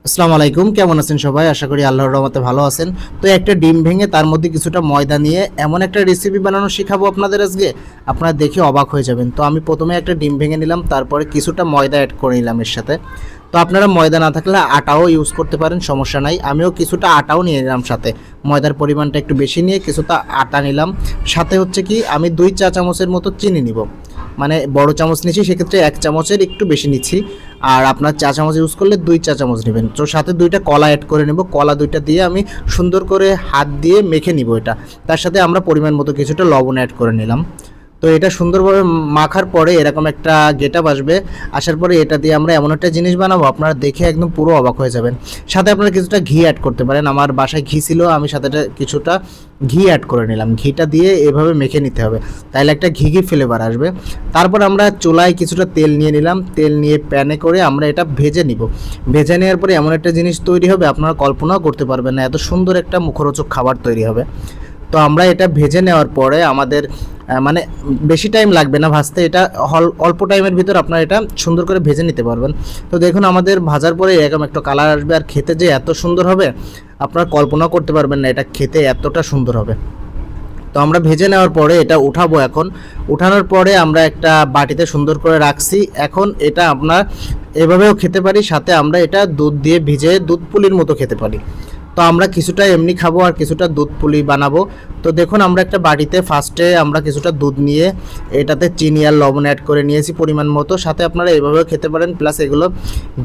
আসসালামু আলাইকুম, কেমন আছেন সবাই? আশা করি আল্লাহর রহমতে ভালো আছেন। তো একটা ডিম ভেঙে তার মধ্যে কিছুটা ময়দা নিয়ে এমন একটা রেসিপি বানানো শেখাবো আপনাদের আজকে, আপনারা দেখে অবাক হয়ে যাবেন। তো আমি প্রথমে একটা ডিম ভেঙে নিলাম, তারপরে কিছুটা ময়দা অ্যাড করে নিলাম এর সাথে। তো আপনারা ময়দা না থাকলে আটাও ইউজ করতে পারেন, সমস্যা নাই। আমিও কিছুটা আটাও নিয়ে নিলাম সাথে, ময়দার পরিমাণটা একটু বেশি নিয়ে কিছুটা আটা নিলাম। সাথে হচ্ছে কি, আমি 2 চা চামচের মতো চিনি নিব, মানে বড় চামচ নিচ্ছি, সেক্ষেত্রে 1 চামচের একটু বেশি নিচ্ছি। আর আপনার চা চামচ ইউজ করলে 2 চা চামচ নেবেন। তো সাথে 2টা কলা অ্যাড করে নেব, কলা 2টা দিয়ে আমি সুন্দর করে হাত দিয়ে মেখে নিব এটা। তার সাথে আমরা পরিমাণ মতো কিছুটা লবণ অ্যাড করে নিলাম। তো এটা সুন্দরভাবে মাখার পরে এরকম একটা গেটআপ আসবে, আসার পরে এটা দিয়ে আমরা এমন একটা জিনিস বানাবো আপনারা দেখে একদম পুরো অবাক হয়ে যাবেন। সাথে আপনারা কিছুটা ঘি অ্যাড করতে পারেন, আমার বাসায় ঘি ছিল, আমি সাথে কিছুটা ঘি অ্যাড করে নিলাম। ঘিটা দিয়ে এভাবে মেখে নিতে হবে, তাহলে একটা ঘি ঘি ফ্লেভার আসবে। তারপর আমরা চুলায় কিছুটা তেল নিয়ে নিলাম, তেল নিয়ে প্যানে করে আমরা এটা ভেজে নিব। ভেজে নেওয়ার পরে এমন একটা জিনিস তৈরি হবে আপনারা কল্পনাও করতে পারবেন না, এত সুন্দর একটা মুখরোচক খাবার তৈরি হবে। তো আমরা এটা ভেজে নেওয়ার পরে আমাদের মানে বেশি টাইম লাগবে না ভাজতে, এটা অল্প টাইমের ভিতর আপনারা এটা সুন্দর করে ভেজে নিতে পারবেন। তো দেখুন আমাদের ভাজার পরে এরকম একটা কালার আসবে, আর খেতে যে এত সুন্দর হবে আপনারা কল্পনা করতে পারবেন না, এটা খেতে এতটা সুন্দর হবে। তো আমরা ভেজে নেওয়ার পরে এটা উঠাবো। এখন উঠানোর পরে আমরা একটা বাটিতে সুন্দর করে রাখছি। এখন এটা আপনার এভাবেও খেতে পারি, সাথে আমরা এটা দুধ দিয়ে ভিজে দুধ পুলির মতো খেতে পারি। তো আমরা কিছুটা এমনি খাবো আর কিছুটা দুধ পুলি বানাবো। তো দেখুন আমরা একটা বাটিতে ফার্স্টে আমরা কিছুটা দুধ নিয়ে এটাতে চিনি আর লবণ অ্যাড করে নিয়েছি পরিমাণ মতো। সাথে আপনারা এভাবেও খেতে পারেন, প্লাস এগুলো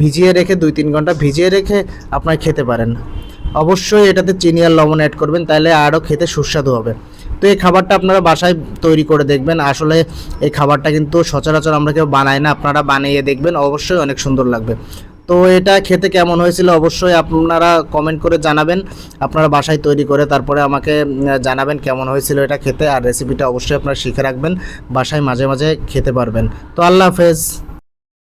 ভিজিয়ে রেখে 2-3 ঘন্টা ভিজিয়ে রেখে আপনারা খেতে পারেন। অবশ্যই এটাতে চিনি আর লবণ অ্যাড করবেন, তাহলে আরও খেতে সুস্বাদু হবে। তো এই খাবারটা আপনারা বাসায় তৈরি করে দেখবেন, আসলে এই খাবারটা কিন্তু সচরাচর আমরা কেউ বানাই না, আপনারা বানিয়ে দেখবেন, অবশ্যই অনেক সুন্দর লাগবে। তো এটা খেতে কেমন হয়েছিল অবশ্যই আপনারা কমেন্ট করে জানাবেন, আপনারা বাসায় তৈরি করে তারপরে আমাকে জানাবেন কেমন হয়েছিল এটা খেতে। আর রেসিপিটা অবশ্যই আপনারা শিখে রাখবেন, বাসায় মাঝে মাঝে খেতে পারবেন। তো আল্লাহ হাফেজ।